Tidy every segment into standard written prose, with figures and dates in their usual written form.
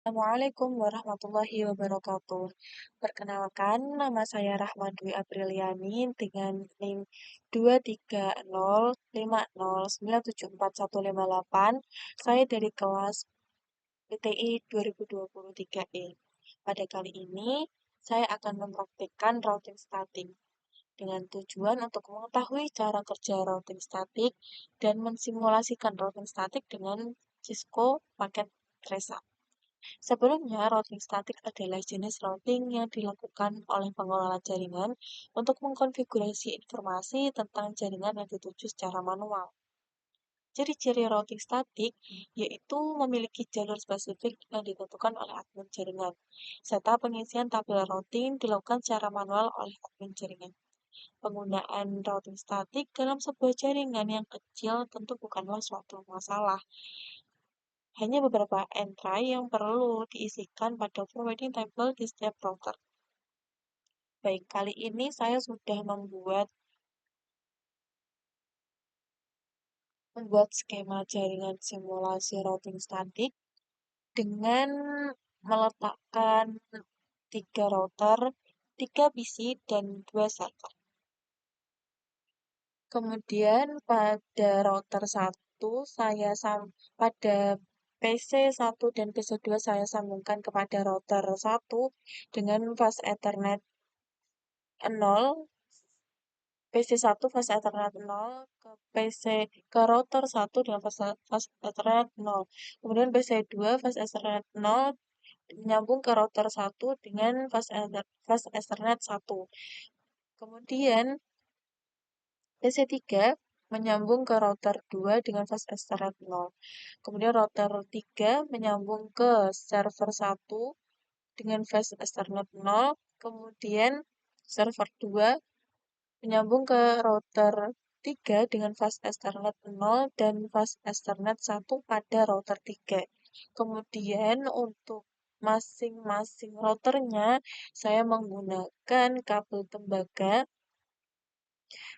Assalamualaikum warahmatullahi wabarakatuh. Perkenalkan, nama saya Rahma Dwi Apriliani dengan NIM 23050974158. Saya dari kelas PTI 2023E. Pada kali ini, saya akan mempraktikkan routing statik dengan tujuan untuk mengetahui cara kerja routing statik dan mensimulasikan routing statik dengan Cisco paket Resa. Sebelumnya, routing statik adalah jenis routing yang dilakukan oleh pengelola jaringan untuk mengkonfigurasi informasi tentang jaringan yang dituju secara manual. Ciri-ciri routing statik yaitu memiliki jalur spesifik yang ditentukan oleh admin jaringan, serta pengisian tabel routing dilakukan secara manual oleh admin jaringan. Penggunaan routing statik dalam sebuah jaringan yang kecil tentu bukanlah suatu masalah. Hanya beberapa entry yang perlu diisikan pada forwarding table di setiap router. Baik, kali ini saya sudah membuat skema jaringan simulasi routing statik dengan meletakkan 3 router, 3 PC, dan 2 server. Kemudian pada PC1 dan PC2 saya sambungkan kepada router 1 dengan fast Ethernet 0, PC1 fast Ethernet 0 ke router 1 dengan fast Ethernet 0. Kemudian PC2 fast Ethernet 0 menyambung ke router 1 dengan fast Ethernet 1. Kemudian PC3 menyambung ke router 2 dengan fast Ethernet 0. Kemudian router 3 menyambung ke server 1 dengan fast Ethernet 0. Kemudian server 2 menyambung ke router 3 dengan fast Ethernet 0 dan fast Ethernet 1 pada router 3. Kemudian untuk masing-masing routernya saya menggunakan kabel tembaga.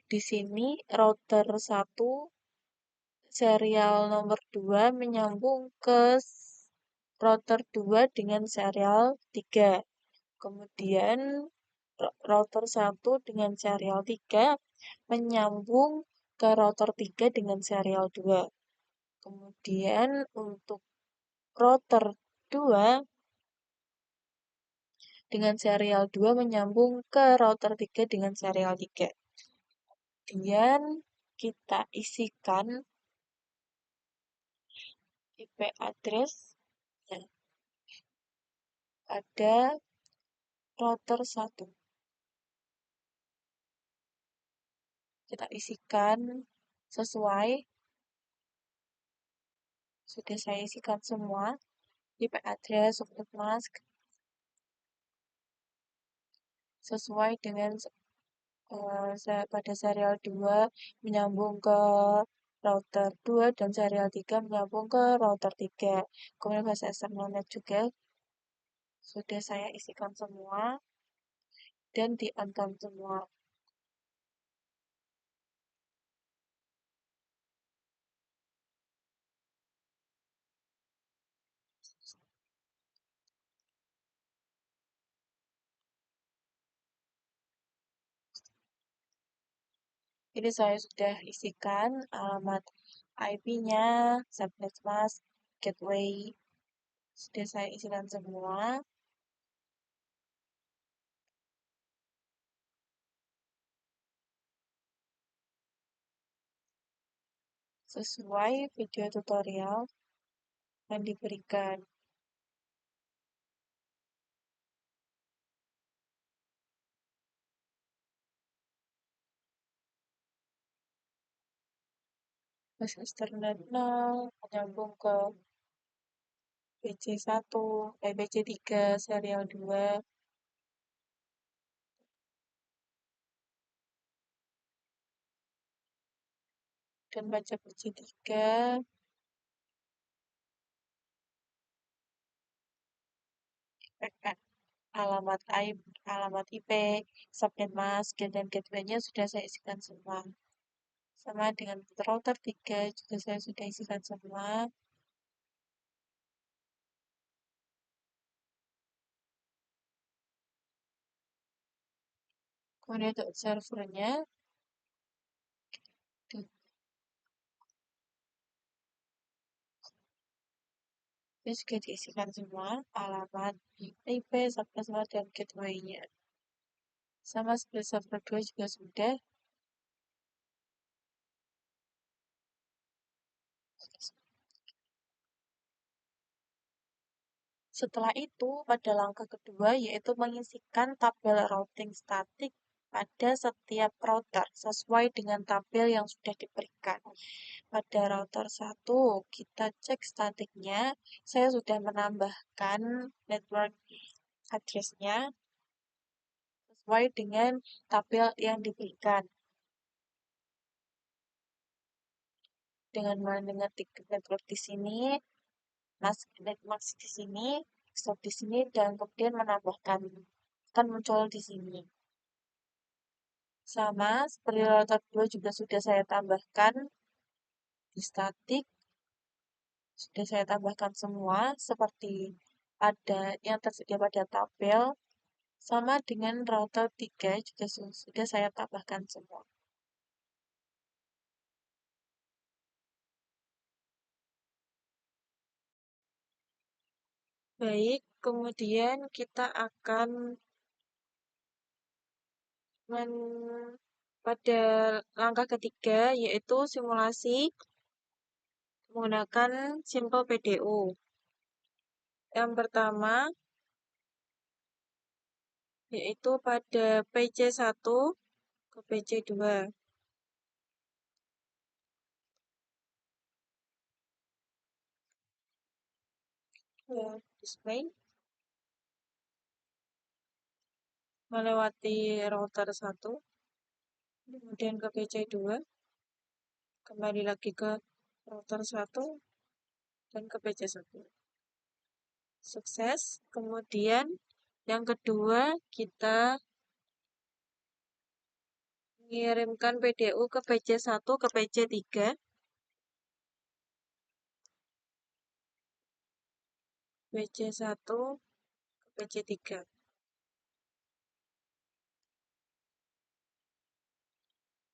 Di sini router 1 serial nomor 2 menyambung ke router 2 dengan serial 3. Kemudian router 1 dengan serial 3 menyambung ke router 3 dengan serial 2. Kemudian untuk router 2 dengan serial 2 menyambung ke router 3 dengan serial 3. Kemudian kita isikan IP address pada router 1. Kita isikan sesuai, sudah saya isikan semua, IP address, subnet mask, sesuai dengan pada serial 2 menyambung ke router 2 dan serial 3 menyambung ke router 3. Kemudian bahasa Ethernet juga sudah saya isikan semua dan di-on semua. Ini saya sudah isikan alamat IP-nya, subnet mask, gateway, sudah saya isikan semua. Sesuai video tutorial yang diberikan. Fast Ethernet 0 menyambung ke PC3 serial 2 dan baca PC3 alamat IP, subnet mask, dan gateway-nya sudah saya isikan semua. Sama dengan router 3 juga saya sudah isikan semua. Kemudian untuk servernya, ini juga diisikan semua, alamat, IP, subpassword, dan gateway-nya. Sama seperti server 2 juga sudah. Setelah itu, pada langkah kedua yaitu mengisikan tabel routing statik pada setiap router sesuai dengan tabel yang sudah diberikan. Pada router 1, kita cek statiknya. Saya sudah menambahkan network address-nya sesuai dengan tabel yang diberikan. Dengan mengetik network di sini, network di sini, stop di sini, dan kemudian menambahkan akan muncul di sini. Sama seperti router 2 juga sudah saya tambahkan di statik, sudah saya tambahkan semua seperti ada yang tersedia pada tabel. Sama dengan router 3 juga sudah saya tambahkan semua. Baik, kemudian kita akan pada langkah ketiga yaitu simulasi menggunakan Simple PDU. Yang pertama yaitu pada PC1 ke PC2. Display melewati router 1, kemudian ke PC2, kembali lagi ke router 1, dan ke PC1. Sukses. Kemudian yang kedua kita mengirimkan PDU ke PC1 ke PC3. PC1 ke PC3.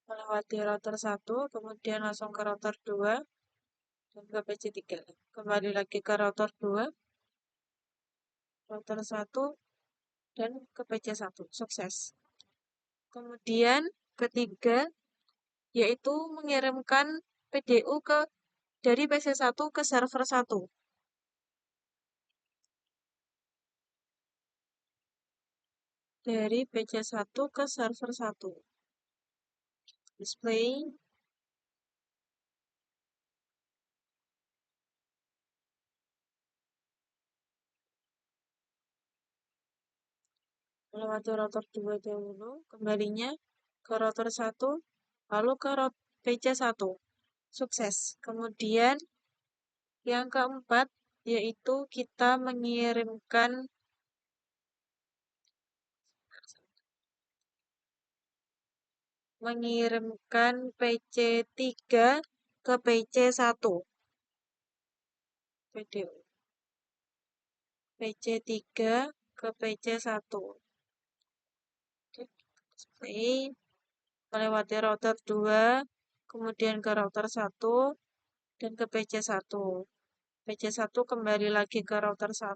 Melewati router 1, kemudian langsung ke router 2, dan ke PC3. Kembali lagi ke router 2, router 1, dan ke PC1. Sukses. Kemudian ketiga, yaitu mengirimkan PDU dari PC1 ke server 1. Dari PC1 ke server 1. Display. Melewati router 2 dahulu, kembalinya ke router 1, lalu ke PC1. Sukses. Kemudian yang keempat, yaitu kita mengirimkan PC3 ke PC1. PDU. PC3 ke PC1. Display. Melewati router 2, kemudian ke router 1, dan ke PC1. PC1 kembali lagi ke router 1,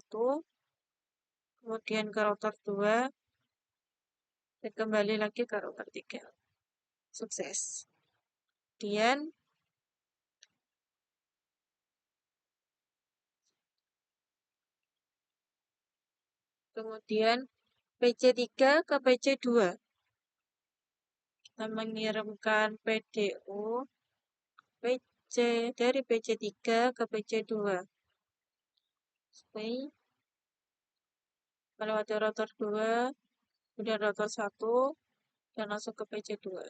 kemudian ke router 2, dan kembali lagi ke router 3. Sukses. Kemudian PC3 ke PC2. Kita mengirimkan PDU dari PC3 ke PC2. Display. Melewati router 2, kemudian router 1, dan langsung ke PC2.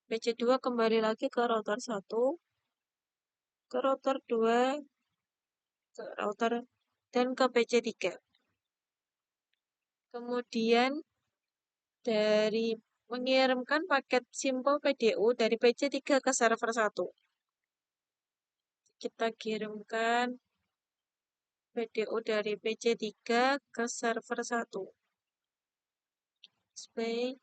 PC2 kembali lagi ke router 1, ke router 2, ke router, dan ke PC3. Kemudian dari mengirimkan paket Simple PDU dari PC3 ke server 1. Kita kirimkan PDU dari PC3 ke server 1. Display.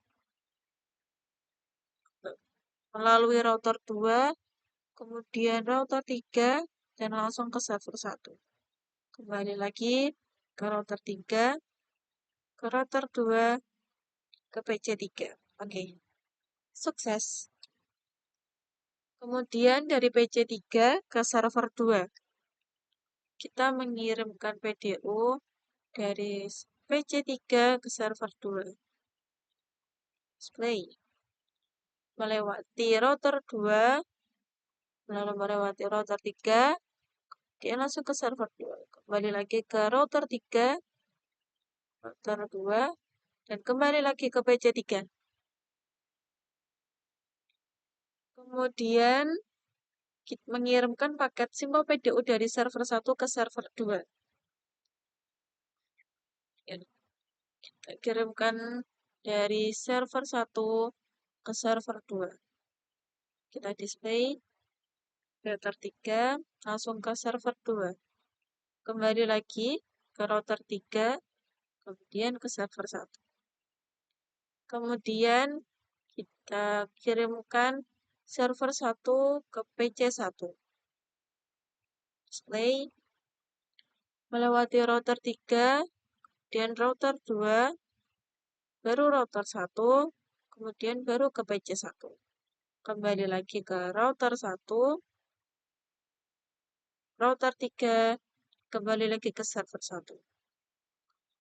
melalui router 2, kemudian router 3, dan langsung ke server 1. Kembali lagi ke router 3, ke router 2, ke PC 3. Oke, sukses. Kemudian dari PC 3 ke server 2, kita mengirimkan PDU dari PC 3 ke server 2. Display. Melewati router 2, lalu melewati router 3, dia langsung ke server 2. Kembali lagi ke router 3, router 2, dan kembali lagi ke PC 3. Kemudian kita mengirimkan paket simpel PDU dari server 1 ke server 2. Kita kirimkan dari server 1 ke server 2. Kita display router 3 langsung ke server 2. Kembali lagi ke router 3, kemudian ke server 1. Kemudian kita kirimkan server 1 ke PC 1. Display melewati router 3, kemudian router 2, baru router 1, kemudian baru ke PC 1. Kembali lagi ke router 1, router 3, kembali lagi ke server 1.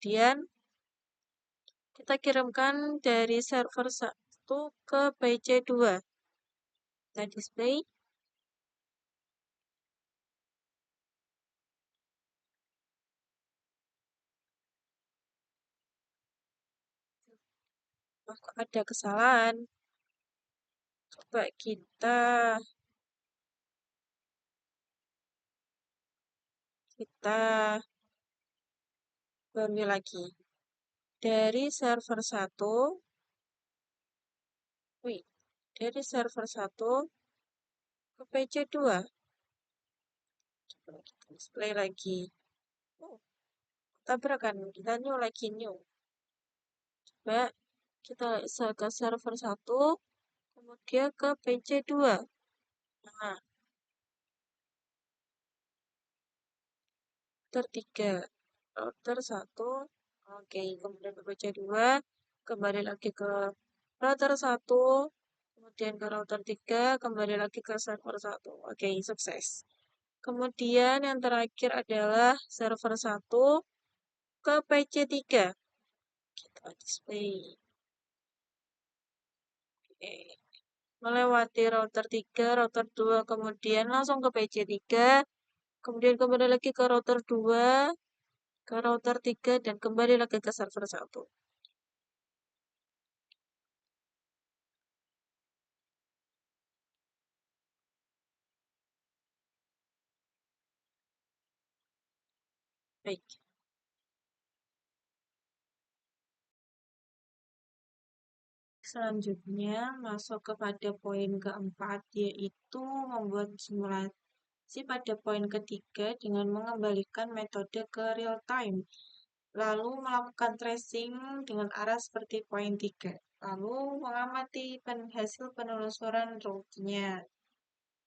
Kemudian kita kirimkan dari server 1 ke PC 2. Kita display ada kesalahan. Coba kita balik lagi. Dari server 1, dari server 1 ke PC 2. Coba kita display lagi. Oh, tabrakan. Kita new lagi new. Coba kita ke server 1, kemudian ke PC 2. Nah, router 3, router 1, oke, kemudian ke PC 2, kembali lagi ke router 1, kemudian ke router 3, kembali lagi ke server 1. Oke, sukses. Kemudian yang terakhir adalah server 1 ke PC 3. Kita display. Oke. Melewati router 3, router 2, kemudian langsung ke PC 3, kemudian kembali lagi ke router 2, ke router 3, dan kembali lagi ke server 1. Baik. Selanjutnya, masuk kepada poin keempat, yaitu membuat simulasi pada poin ketiga dengan mengembalikan metode ke real time. Lalu melakukan tracing dengan arah seperti poin 3. Lalu mengamati hasil penelusuran route-nya.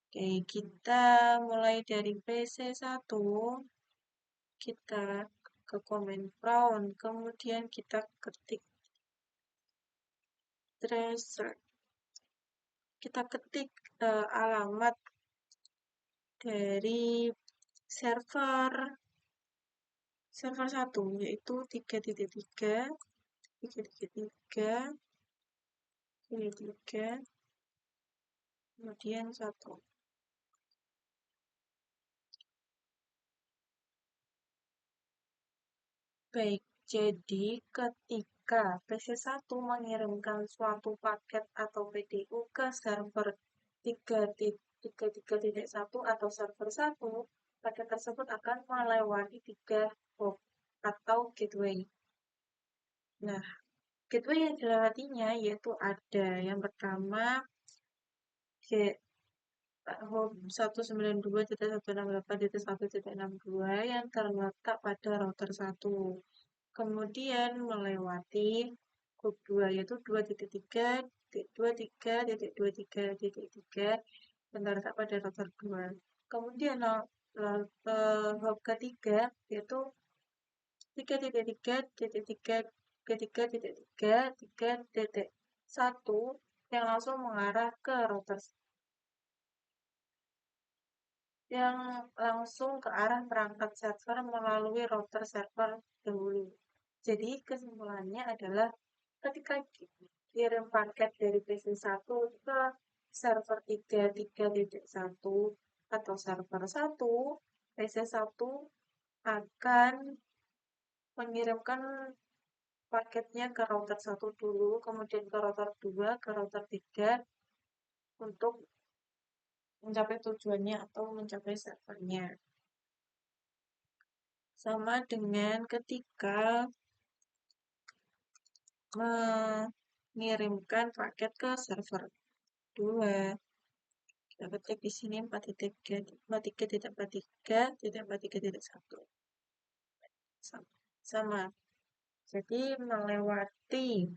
Oke, kita mulai dari PC1, kita ke command prompt, kemudian kita ketik tracer. Kita ketik alamat dari server 1, yaitu 3.3, 3.3, 3, kemudian 1. Baik, jadi ketika PC1 mengirimkan suatu paket atau PDU ke server 3.1 atau server 1, paket tersebut akan melewati 3 hop atau gateway. Nah, gateway yang dilewatinya yaitu ada yang pertama hop 192.168.1.62 yang terletak pada router 1. Kemudian melewati hop 2 yaitu 2.3 titik 23.23.3 terletak pada router 2. Kemudian hop ketiga yaitu 3.3.3.3.3.1 yang langsung mengarah ke router yang langsung ke arah perangkat server melalui router server dahulu. Jadi kesimpulannya adalah ketika kirim paket dari PC1 ke server 33.1 atau server 1, PC1 akan mengirimkan paketnya ke router 1 dulu, kemudian ke router 2, ke router 3 untuk mencapai tujuannya atau mencapai servernya. Sama dengan ketika mengirimkan paket ke server 2. Kita ketik di sini 43.43.43.1. Sama. Jadi melewati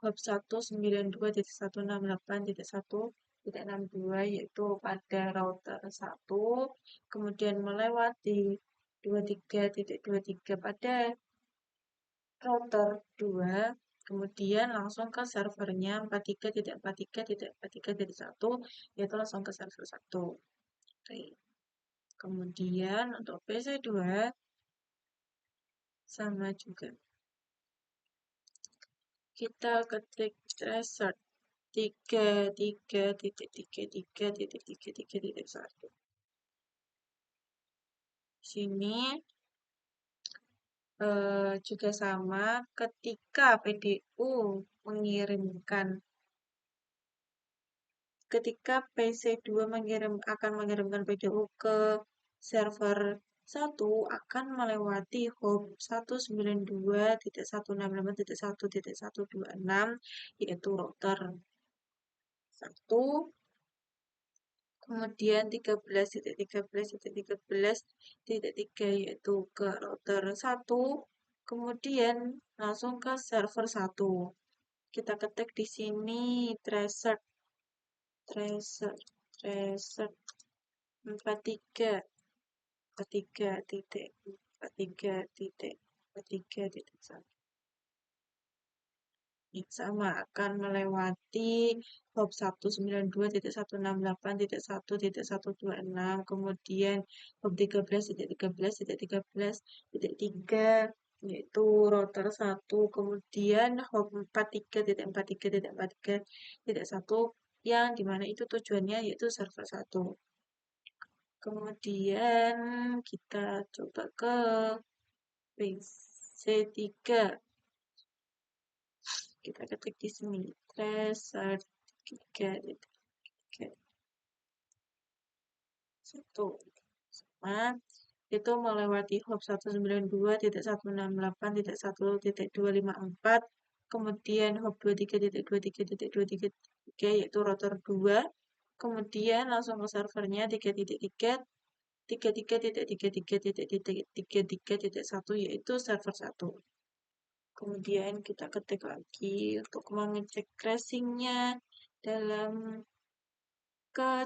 hop 192.168.1.62 yaitu pada router 1, kemudian melewati 23.23 pada router 2, kemudian langsung ke servernya 43.43.43.1 yaitu langsung ke server 1. Oke. Kemudian untuk PC2 sama juga. Kita ketik tracer 33.33.3.1. Sini juga sama ketika PDU mengirimkan ketika PC2 akan mengirimkan PDU ke server 1 akan melewati hop 192.168.1.126 yaitu router 1, kemudian 13.13.13.3 yaitu ke router 1, kemudian langsung ke server 1. Kita ketik di sini tracer 43.43.1. Sama akan melewati hop 192.168.1.126, kemudian hop 13.13.13.3 yaitu router 1, kemudian hop 43.43.43.1 yang dimana itu tujuannya yaitu server 1. Kemudian kita coba ke PC3. Kita ketik di sini tracer 3.1 sama itu melewati hop 192.168.1.254, kemudian hop 23.23.23.3 yaitu router 2, kemudian langsung ke servernya 3.3.33.33.1 yaitu server 1. Kemudian kita ketik lagi untuk mengecek crashingnya dalam ke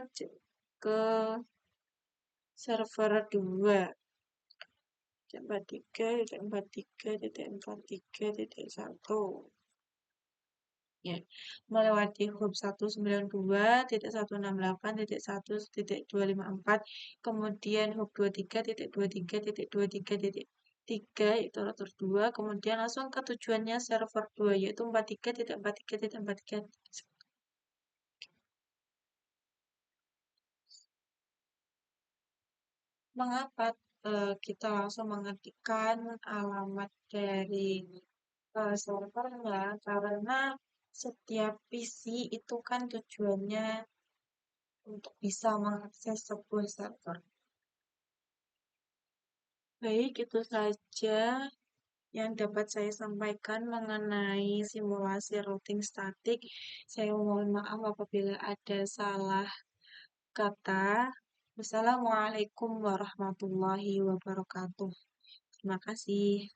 server 2. 43.43.43.1 ya, melewati hop 192.168.1.254, kemudian hop 23.23.23.3 yaitu router 2, kemudian langsung ke tujuannya server 2 yaitu 43.43.43. Mengapa kita langsung mengetikkan alamat dari servernya? Karena setiap PC itu kan tujuannya untuk bisa mengakses sebuah server. Baik, itu saja yang dapat saya sampaikan mengenai simulasi routing statik. Saya mohon maaf apabila ada salah kata. Wassalamualaikum warahmatullahi wabarakatuh. Terima kasih.